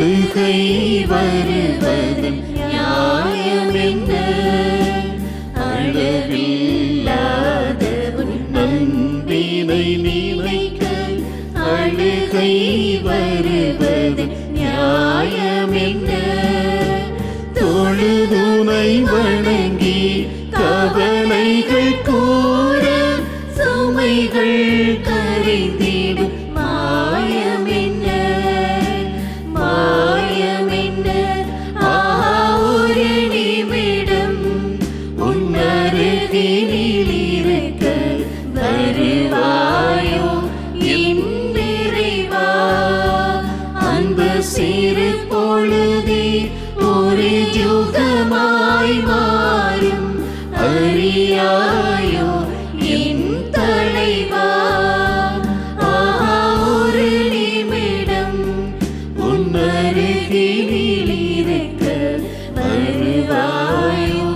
அழுகை வருவது நியாயம் என்ன? அளவில்லாத உன் அன்பினை நினைக்க அழுகை வருவது நியாயம் என்ன? தொழுதுனை வணங்கி கவலைகள் கூற சுமைகள் கரைந்திடும் மாயம் என்ன? மாயம் என்ன? ஒரு நிமிடம் உன் அருகினில் இருக்க வருவாயோ என் நிறைவா? அந்த சிறு பொழுதே ஒரு யுகமாய் மாறும் அறியாயோ என் தலைவா? ஒரு நிமிடம் உன் அருகினில் இருக்க வருவாயோ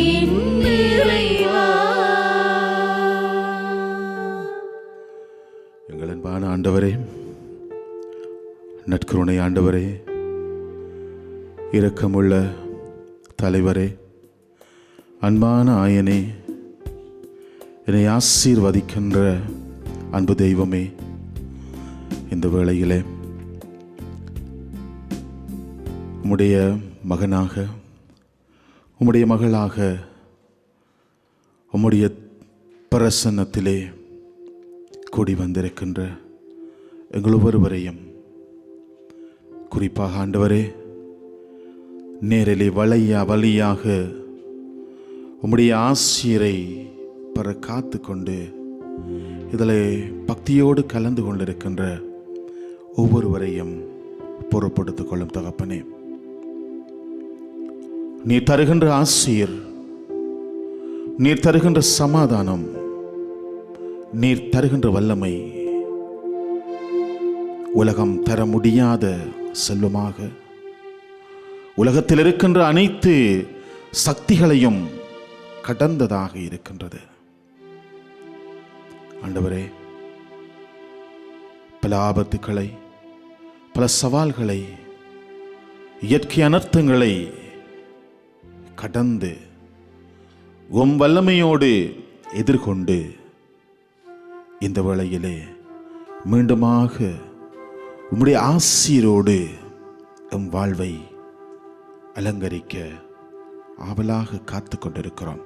என் நிறைவா? எங்கள் அன்பான ஆண்டவரே, நற்கருணை ஆண்டவரே, இரக்கமுள்ள தலைவரே, அன்பான ஆயனே, என்னை ஆசீர்வதிக்கின்ற அன்பு தெய்வமே, இந்த வேளையிலே உம்முடைய மகனாக, உம்முடைய மகளாக, உம்முடைய பிரசன்னத்திலே கூடி வந்திருக்கின்ற எங்கள் ஒவ்வொருவரையும், குறிப்பாக ஆண்டவரே, நேரிலே வழியாக உம்முடைய ஆசிரை பெற காத்து கொண்டு இதில் பக்தியோடு கலந்து கொண்டிருக்கின்ற ஒவ்வொருவரையும் பொறுப்படுத்திக் கொள்ளும் தகப்பனே. நீ தருகின்ற ஆசிர், நீர் தருகின்ற சமாதானம், நீர் தருகின்ற வல்லமை உலகம் தர முடியாத செல்வமாக, உலகத்தில் இருக்கின்ற அனைத்து சக்திகளையும் கடந்ததாக இருக்கின்றது. ஆண்டவரே, பல ஆபத்துக்களை, பல சவால்களை, இயற்கை அனர்த்தங்களை கடந்து உம் வல்லமையோடு எதிர்கொண்டு இந்த வேளையிலே மீண்டுமாக உம்முடைய ஆசீரோடு எம் வாழ்வை அலங்கரிக்க ஆவலாக காத்து கொண்டிருக்கிறோம்.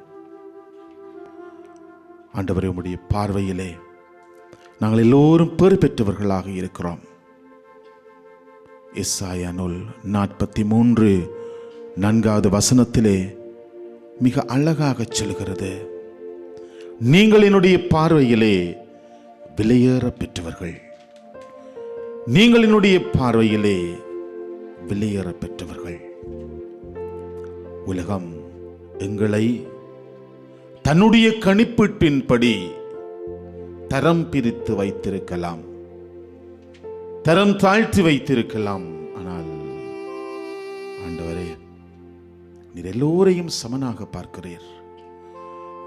ஆண்டவரே, உம்முடைய பார்வையிலே நாங்கள் எல்லோரும் பேறு பெற்றவர்களாக இருக்கிறோம். எசாயா நூல் 43:4 வசனத்திலே மிக அழகாக சொல்கிறது, நீங்கள் என்னுடைய பார்வையிலே விலையேற பெற்றவர்கள், நீங்கள் என்னுடைய பார்வையிலே விலையேற பெற்றவர்கள். உலகம் எங்களை தன்னுடைய கணிப்பீட்டின்படி தரம் பிரித்து வைத்திருக்கலாம், தரம் தாழ்த்தி வைத்திருக்கலாம். ஆனால் ஆண்டவரே, நீர் எல்லோரையும் சமனாக பார்க்கிறீர்.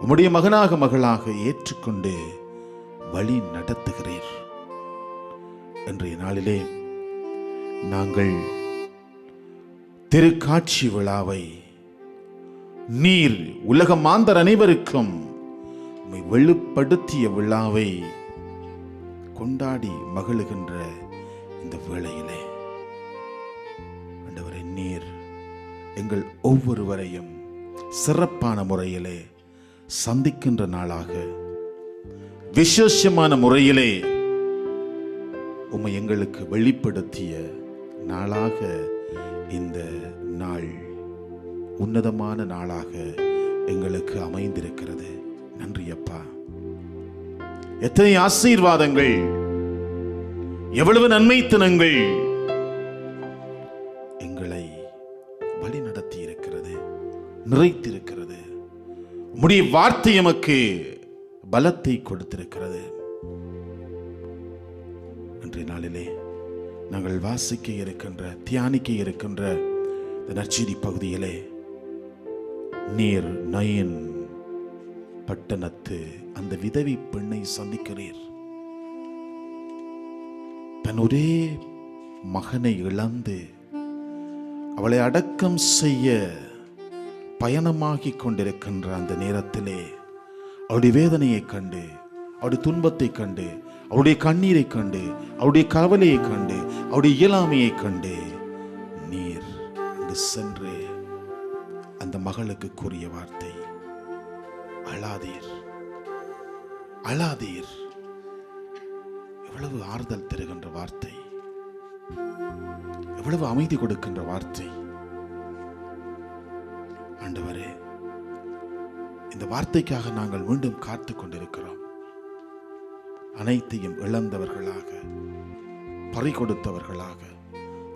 உம்முடைய மகனாக மகளாக ஏற்றுக்கொண்டு வழி நடத்துகிறீர். இன்றைய நாளிலே நாங்கள் திருக்காட்சி விழாவை, நீர் உலக மாந்தர் அனைவருக்கும் உம்மை வெளிப்படுத்திய விழாவை கொண்டாடி மகிழுகின்ற இந்த வேளையிலே ஆண்டவரே, நீர் எங்கள் ஒவ்வொருவரையும் சிறப்பான முறையிலே சந்திக்கின்ற நாளாக, விசேஷமான முறையிலே உம்மை எங்களுக்கு வெளிப்படுத்திய நாளாக இந்த நாள் உன்னதமான நாளாக எங்களுக்கு அமைந்திருக்கிறது. நன்றி அப்பா. எத்தனை ஆசீர்வாதங்கள், எவ்வளவு நன்மைத்தனங்கள் எங்களை வழி நடத்தி இருக்கிறது, நிறைத்திருக்கிறது. உம்முடைய வார்த்தை எமக்கு பலத்தை கொடுத்திருக்கிறது. இன்றைய நாளிலே நாங்கள் வாசிக்க இருக்கின்ற, தியானிக்க இருக்கின்ற இந்த நற்செய்தி பகுதியிலே நீர் நயன் பட்டணத்து அந்த விதவி பெண்ணை சந்திக்கிறீர். தன் ஒரே மகனை இழந்து அவளை அடக்கம் செய்ய பயணமாகி கொண்டிருக்கின்ற அந்த நேரத்திலே அவருடைய வேதனையை கண்டு, அவருடைய துன்பத்தை கண்டு, அவருடைய கண்ணீரை கண்டு, அவருடைய கவலையை கண்டு, அவருடைய இயலாமையை கண்டு நீர் அங்கு சென்று அந்த மகளுக்கு கூறிய வார்த்தை, அழாதீர், அழாதீர். எவ்வளவு ஆறுதல் தருகின்ற வார்த்தை, எவ்வளவு அமைதி கொடுக்கின்ற வார்த்தை. ஆண்டவரே, இந்த வார்த்தைக்காக நாங்கள் மீண்டும் காத்து கொண்டிருக்கிறோம். அனைத்தையும் இழந்தவர்களாக, பறி கொடுத்தவர்களாக,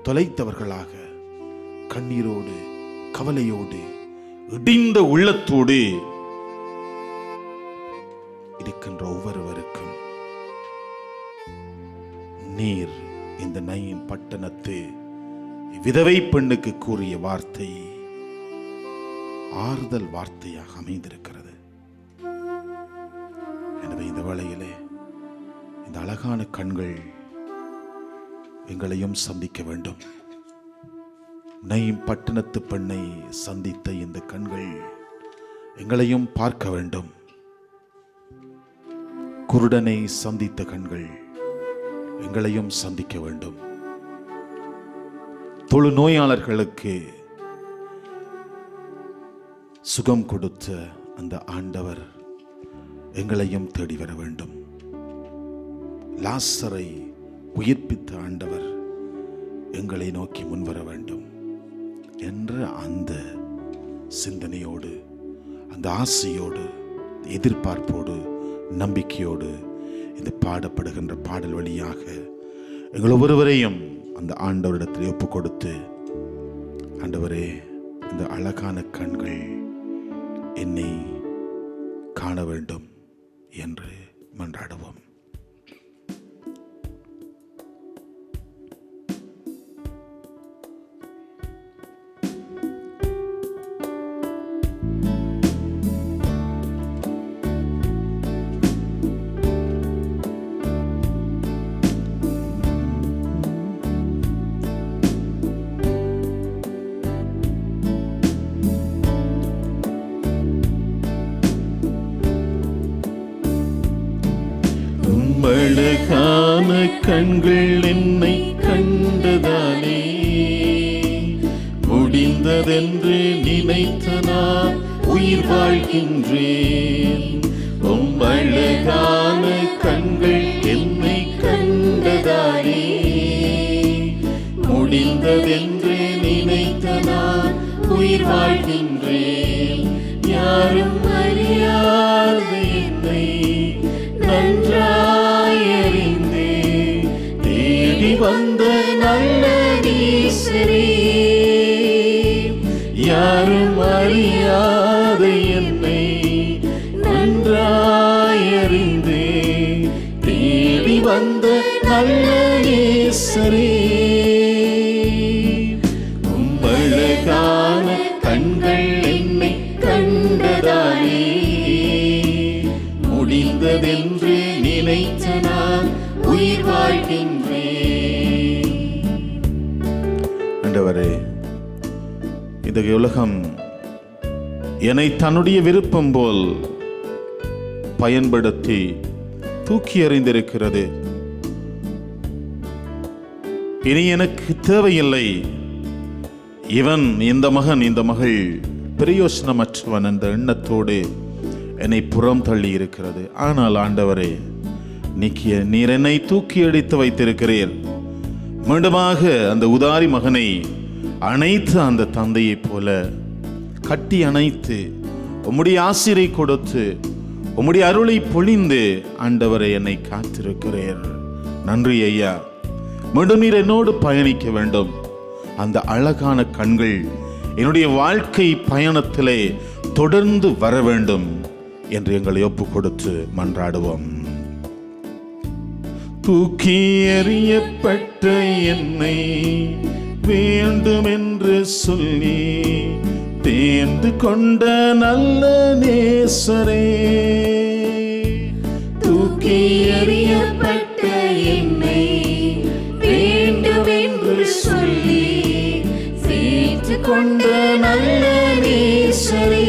தொலைத்தவர்களாக, கண்ணீரோடு, கவலையோடு, இடிந்த உள்ளத்தோடு இருக்கின்ற ஒவ்வொருவருக்கும் நீர் இந்த நயின் பட்டணத்து விதவை பெண்ணுக்கு கூறிய வார்த்தை ஆறுதல் வார்த்தையாக அமைந்திருக்கிறது. எனவே இந்த வேளையிலே இந்த அழகான கண்கள் எங்களையும் சந்திக்க வேண்டும். நயின் பட்டணத்து பெண்ணை சந்தித்த இந்த கண்கள் எங்களையும் பார்க்க வேண்டும். குருடனை சந்தித்த கண்கள் எங்களையும் சந்திக்க வேண்டும். தொழுநோயாளர்களுக்கு சுகம் கொடுத்த அந்த ஆண்டவர் எங்களையும் தேடி வர வேண்டும். லாசரை உயிர்ப்பித்த ஆண்டவர் எங்களை நோக்கி முன்வர வேண்டும் என்ற அந்த சிந்தனையோடு, அந்த ஆசையோடு, எதிர்பார்ப்போடு, நம்பிக்கையோடு இந்த பாடப்படுகின்ற பாடல் வழியாக எங்கள் ஒவ்வொருவரையும் அந்த ஆண்டவரிடத்தில் ஒப்பு கொடுத்து, ஆண்டவரே, இந்த அழகான கண்கள் என்னை காண வேண்டும் என்று மன்றாடுவோம். அழகான கண்கள் என்னை கண்டதாலே முடிந்ததென்று நினைத்த நான் உயிர் வாழ்கின்றேன். அழகான கண்கள் என்னை கண்டதாலே முடிந்ததென்று நினைத்த நான் உயிர் வாழ்கின்றேன். யாரும் அறியாத என்னை நன்றாயறிந்தே தேடி வந்த நல்ல நேசரே, யாரும் அறியாத என்னை நன்றாயறிந்தே தேடி வந்த நல்ல நேசரே, அழகான கண்கள் என்னை கண்டதாலே முடிந்ததென்று நினைத்த நான் உயிர் வாழ்கின்றேன். ஆண்டவரே, இந்த உலகம் என்னை தன்னுடைய விருப்பம் போல் பயன்படுத்தி தூக்கி எறிந்திருக்கிறது. இனி எனக்கு தேவையில்லை. இவன், இந்த மகன், இந்த மகள் பிரயோசனமற்றவன் என்ற எண்ணத்தோடு என்னை புறம் தள்ளி இருக்கிறது. ஆனால் ஆண்டவரே, நீர் என்னை தூக்கி அடித்து வைத்திருக்கிறீர். மீண்டுமாக அந்த உதாரி மகனை அணைத்து அந்த தந்தையைப் போல கட்டி அணைத்து உம்முடைய ஆசிரை கொடுத்து உம்முடைய அருளை பொழிந்து ஆண்டவரை என்னை காத்திருக்கிறீர். நன்றி ஐயா. மீண்டும் நீர் என்னோடு பயணிக்க வேண்டும். அந்த அழகான கண்கள் என்னுடைய வாழ்க்கை பயணத்திலே தொடர்ந்து வர வேண்டும் என்று எங்களை ஒப்பு கொடுத்து மன்றாடுவோம். தூக்கி எறியப்பட்ட என்னை வேண்டும் என்று சொல்லி தேர்ந்து கொண்ட நல்ல நேசரே, தூக்கி எறியப்பட்ட என்னை வேண்டும் என்று சொல்லி கொண்ட நல்ல நேசரே,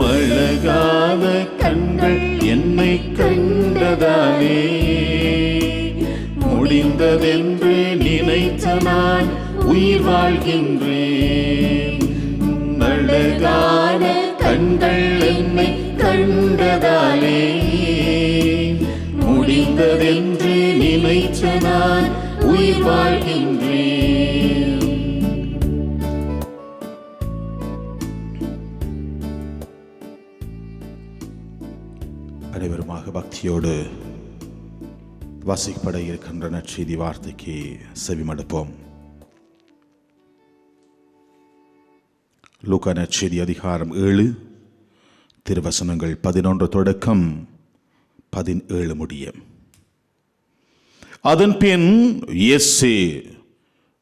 அழகான கண்கள் என்னை கண்டதாலே முடிந்ததென்று நினைத்த நான் உயிர் வாழ்கின்றேன். அழகான கண்கள் என்னை கண்டதாலே முடிந்ததென்று நினைத்த நான் உயிர் வாழ்கின்றேன். அனைவருமாக பக்தியோடு வாசிக்கப்பட இருக்கின்ற நற்செய்தி வார்த்தைக்கு செவிமடுப்போம். லூக்கா நற்செய்தி அதிகாரம் 7 திருவசனங்கள் 11 தொடக்கம் 17 முடிய. அதன் பின் இயேசு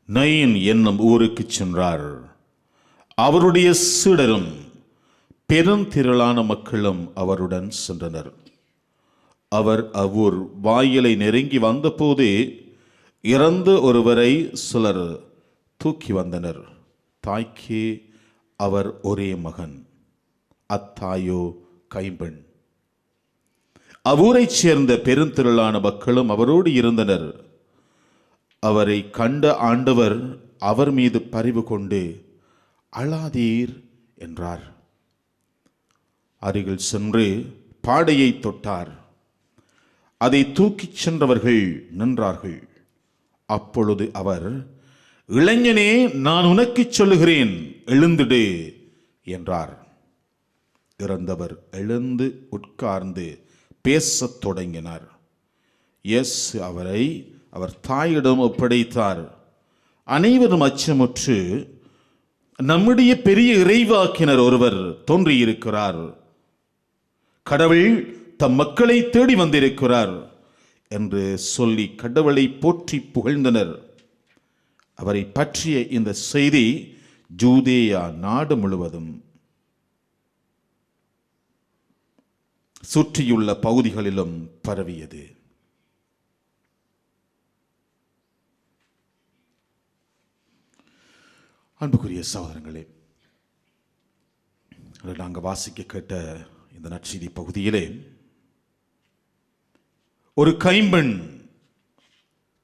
நயின் என்னும் ஊருக்கு சென்றார். அவருடைய சீடரும் பெருந்திரளான மக்களும் அவருடன் சென்றனர். அவர் அவ்வூர் வாயிலை நெருங்கி வந்தபோது இறந்த ஒருவரை சிலர் தூக்கி வந்தனர். தாய்க்கு அவர் ஒரே மகன், அத்தாயோ கைம்பெண். அவ்வூரைச் சேர்ந்த பெருந்திரளான மக்களும் அவரோடு இருந்தனர். அவரை கண்ட ஆண்டவர் அவர் மீது பரிவு கொண்டு, அழாதீர் என்றார். அருகில் சென்று பாடையை தொட்டார். அதை தூக்கிச் சென்றவர்கள் நின்றார்கள். அப்பொழுது அவர், இளைஞனே, நான் உனக்கு சொல்லுகிறேன், எழுந்திடு என்றார். இறந்தவர் எழுந்து உட்கார்ந்து பேசத் தொடங்கினார். இயேசு அவரை அவர் தாயிடம் ஒப்படைத்தார். அனைவரும் அச்சமுற்று, நம்முடைய பெரிய இறைவாக்கினர் ஒருவர் தோன்றியிருக்கிறார், கடவுள் தம் மக்களை தேடி வந்திருக்கிறார் என்று சொல்லி கடவுளை போற்றி புகழ்ந்தனர். அவரை பற்றிய இந்த செய்தி ஜூதேயா நாடு முழுவதும் சுற்றியுள்ள பகுதிகளிலும் பரவியது. அன்புக்குரிய சகோதரங்களே, நாங்கள் வாசிக்க கேட்ட இந்த நற்செய்தி பகுதியிலே ஒரு கைம்பெண்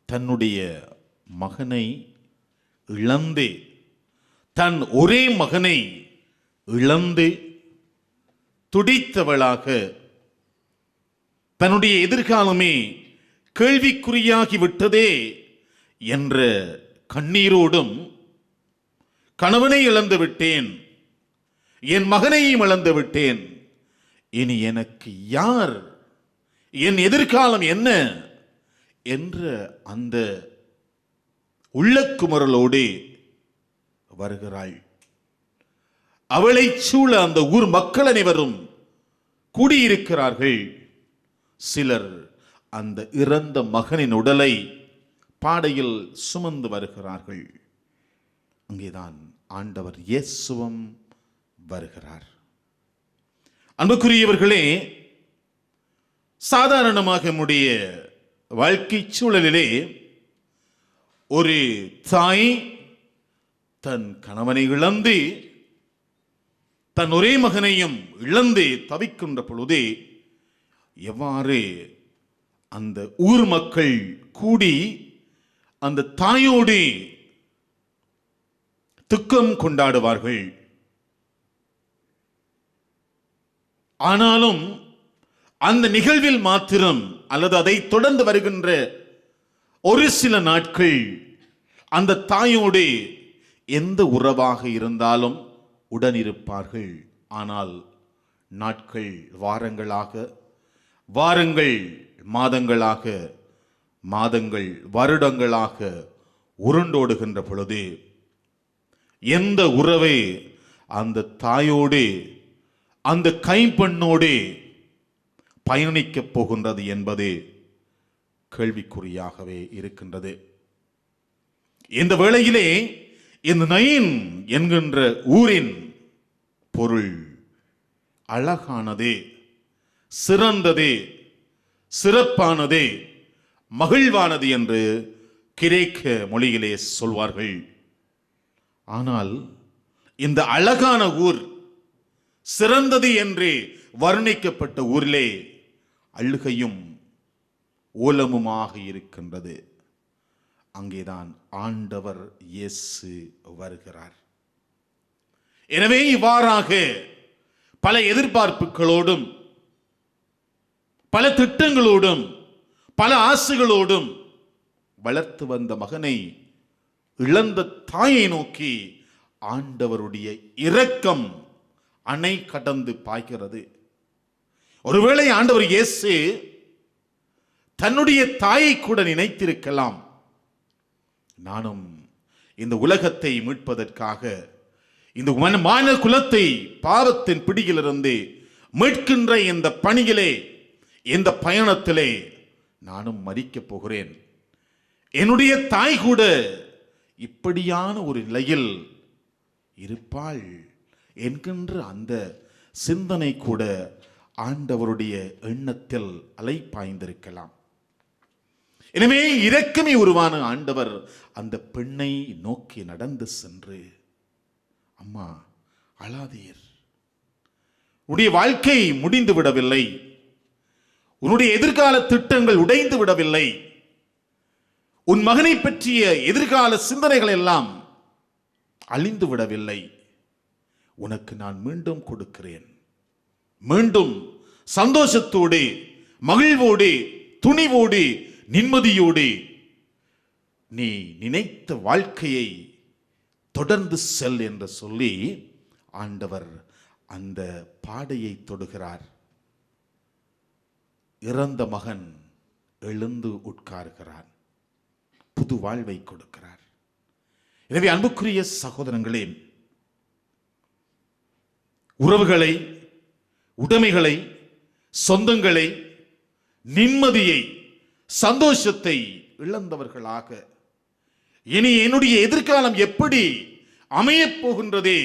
தன்னுடைய மகனை இழந்து, தன் ஒரே மகனை இழந்து துடித்தவளாக, தன்னுடைய எதிர்காலமே கேள்விக்குறியாகி விட்டதே என்ற கண்ணீரோடும், கணவனை இழந்து விட்டேன், என் மகனையும் இழந்து விட்டேன், இனி எனக்கு யார், என் எதிர்காலம் என்ன என்ற அந்த உள்ளக்குமரலோடு வருகிறாள். அவளை சூழ அந்த ஊர் மக்கள் அனைவரும் கூடியிருக்கிறார்கள். சிலர் அந்த இறந்த மகனின் உடலை பாடையில் சுமந்து வருகிறார்கள். அங்கேதான் ஆண்டவர் இயேசுவும் வருகிறார். அன்புக்குரியவர்களே, சாதாரணமாக நம்முடைய வாழ்க்கை சூழலிலே ஒரு தாய் தன் கணவனை இழந்து, தன் ஒரே மகனையும் இழந்து தவிக்கின்ற பொழுது எவ்வாறு அந்த ஊர் மக்கள் கூடி அந்த தாயோடு துக்கம் கொண்டாடுவார்கள். ஆனாலும் அந்த நிகழ்வில் மாத்திரம் அல்லது அதை தொடர்ந்து வருகின்ற ஒரு சில நாட்கள் அந்த தாயோடு எந்த உறவாக இருந்தாலும் உடனிருப்பார்கள். ஆனால் நாட்கள் வாரங்களாக, வாரங்கள் மாதங்களாக, மாதங்கள் வருடங்களாக உருண்டோடுகின்ற பொழுது எந்த உறவை அந்த தாயோடு, அந்த கைம்பெண்ணோடு பயணிக்கப் போகின்றது என்பது கேள்விக்குறியாகவே இருக்கின்றது. இந்த வேளையிலே இந்த நயின் என்கின்ற ஊரின் பொருள் அழகானது, சிறந்தது, சிறப்பானது, மகிழ்வானது என்று கிரேக்க மொழியிலே சொல்வார்கள். ஆனால் இந்த அழகான ஊர், சிறந்தது என்று வர்ணிக்கப்பட்ட ஊரிலே அழுகையும் ஓலமுமாக இருக்கின்றது. அங்கேதான் ஆண்டவர் இயேசு வருகிறார். எனவே இவ்வாறாக பல எதிர்பார்ப்புகளோடும், பல திட்டங்களோடும், பல ஆசைகளோடும் வளர்த்து வந்த மகனை இழந்த தாயை நோக்கி ஆண்டவருடைய இரக்கம் அணை கடந்து பாய்கிறது. ஒருவேளை ஆண்டவர் இயேசு தன்னுடைய தாயை கூட நினைத்திருக்கலாம், நானும் இந்த உலகத்தை மீட்பதற்காக, இந்த மானவ குலத்தை பாவத்தின் பிடியிலிருந்து மீட்கின்ற இந்த பணியிலே, இந்த பயணத்திலே நானும் மரிக்கப் போகிறேன். என்னுடைய தாய் கூட இப்படியான ஒரு நிலையில் இருப்பாள் என்கின்ற அந்த சிந்தனை கூட ஆண்டவருடைய எண்ணத்தில் அலைப்பாய்ந்திருக்கலாம். எனவே இரக்கமே உருவான ஆண்டவர் அந்த பெண்ணை நோக்கி நடந்து சென்று, அம்மா அழாதீர், உன்னுடைய வாழ்க்கை முடிந்து விடவில்லை, உன்னுடைய எதிர்கால திட்டங்கள் உடைந்து விடவில்லை, உன் மகனை பற்றிய எதிர்கால சிந்தனைகள் எல்லாம் அழிந்து விடவில்லை, உனக்கு நான் மீண்டும் கொடுக்கிறேன். மீண்டும் சந்தோஷத்தோடு, மகிழ்வோடு, துணிவோடு, நிம்மதியோடு நீ நினைத்த வாழ்க்கையை தொடர்ந்து செல் என்று சொல்லி ஆண்டவர் அந்த பாடையை தொடுகிறார். இறந்த மகன் எழுந்து உட்கார்கிறான், புது வாழ்வை கொடுக்கிறார். எனவே அன்புக்குரிய சகோதரங்களே, உறவுகளை, உடைமைகளை, சொந்தங்களை, நிம்மதியை, சந்தோஷத்தை இழந்தவர்களாக இனி என்னுடைய எதிர்காலம் எப்படி அமையப் போகின்றதே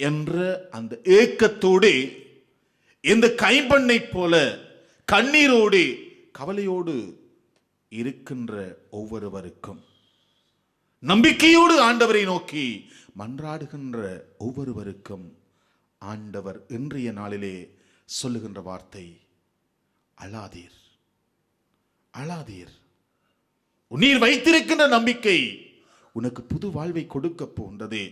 என்ற அந்த ஏக்கத்தோடு, இந்த கைம்பெண்ணை போல கண்ணீரோடு, கவலையோடு இருக்கின்ற ஒவ்வொருவருக்கும், நம்பிக்கையோடு ஆண்டவரை நோக்கி மன்றாடுகின்ற ஒவ்வொருவருக்கும் ஆண்டவர் இன்றைய நாளிலே சொல்லுகின்ற வார்த்தை, அழாதீர், அழாதீர். நீர் வைத்திருக்கின்ற நம்பிக்கை உனக்கு புது வாழ்வை கொடுக்க போகின்றது.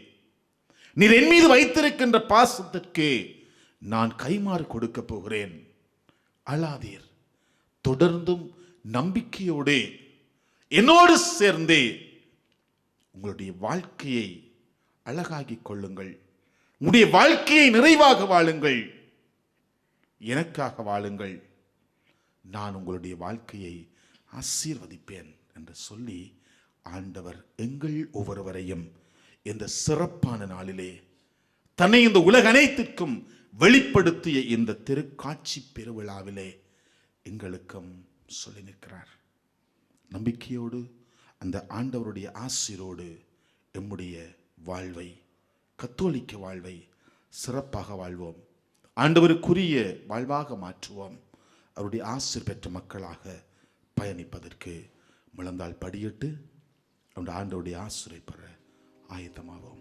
நீர் என் மீது வைத்திருக்கின்ற பாசத்திற்கு நான் கைமாறு கொடுக்க போகிறேன். அழாதீர், தொடர்ந்தும் நம்பிக்கையோடு என்னோடு சேர்ந்து உங்களுடைய வாழ்க்கையை அழகாக்கிக் கொள்ளுங்கள். உங்களுடைய வாழ்க்கையை நிறைவாக வாழுங்கள், எனக்காக வாழுங்கள், நான் உங்களுடைய வாழ்க்கையை ஆசீர்வதிப்பேன் என்று சொல்லி ஆண்டவர் எங்கள் ஒவ்வொருவரையும் இந்த சிறப்பான நாளிலே தன்னை இந்த உலக அனைத்திற்கும் வெளிப்படுத்திய இந்த திருக்காட்சி பெருவிழாவிலே எங்களுக்கும் சொல்லி நிற்கிறார். நம்பிக்கையோடு அந்த ஆண்டவருடைய ஆசீரோடு எம்முடைய வாழ்வை, கத்தோலிக்க வாழ்வை சிறப்பாக வாழ்வோம், ஆண்டவருக்குரிய வாழ்வாக மாற்றுவோம். அவருடைய ஆசீர் பெற்ற மக்களாக பயணிப்பதற்கு முழந்தால் படியிட்டு அவருடைய ஆண்டவருடைய ஆசீரை பெற ஆயத்தமாவோம்.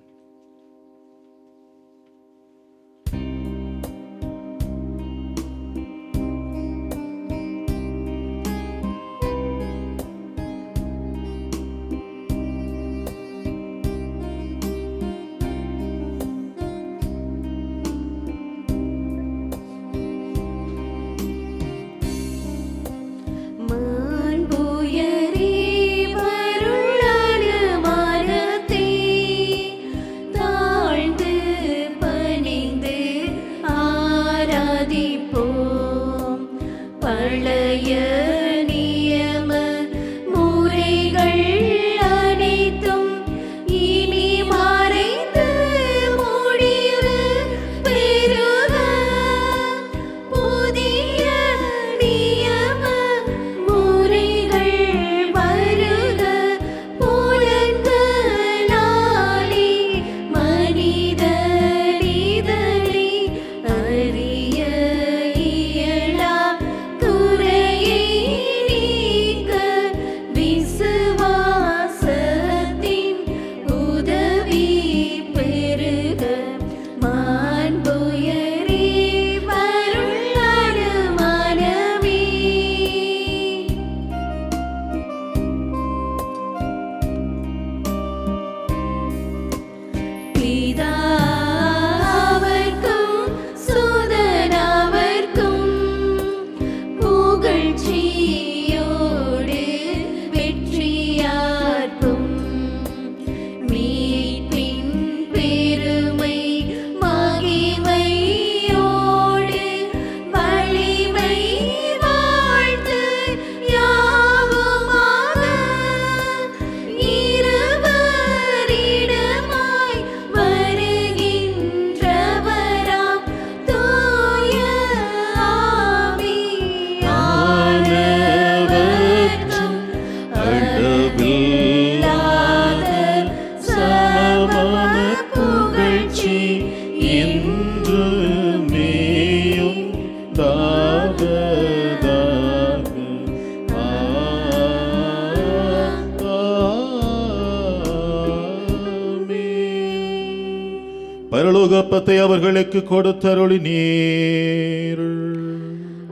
பரலோகப்பத்தை அவர்களுக்கு கொடுத்தருளினீர்.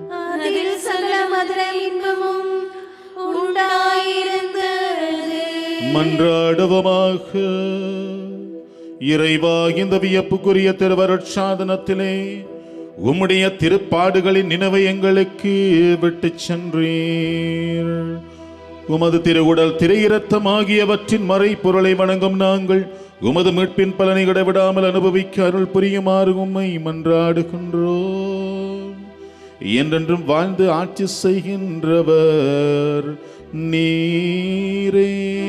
அதில் சகல மதுர இன்பமும் உண்டாயிருந்தது. மன்றாடுவோமாக. இறைவா, இந்த வியப்புக்குரிய திருவருட்சாதனத்திலே உம்முடைய திருப்பாடுகளின் நினைவை எங்களுக்கு விட்டு சென்றீர். உமது திருவுடல் திரு இரத்தம் ஆகியவற்றின் மறைப்பொருளை வணங்கும் நாங்கள் உமது மீட்பின் பலனை விடாமல் அனுபவிக்க அருள் புரியுமாறு உம்மை மன்றாடுகின்றோம். என்றென்றும் வாழ்ந்து ஆட்சி செய்கின்றவர் நீரே.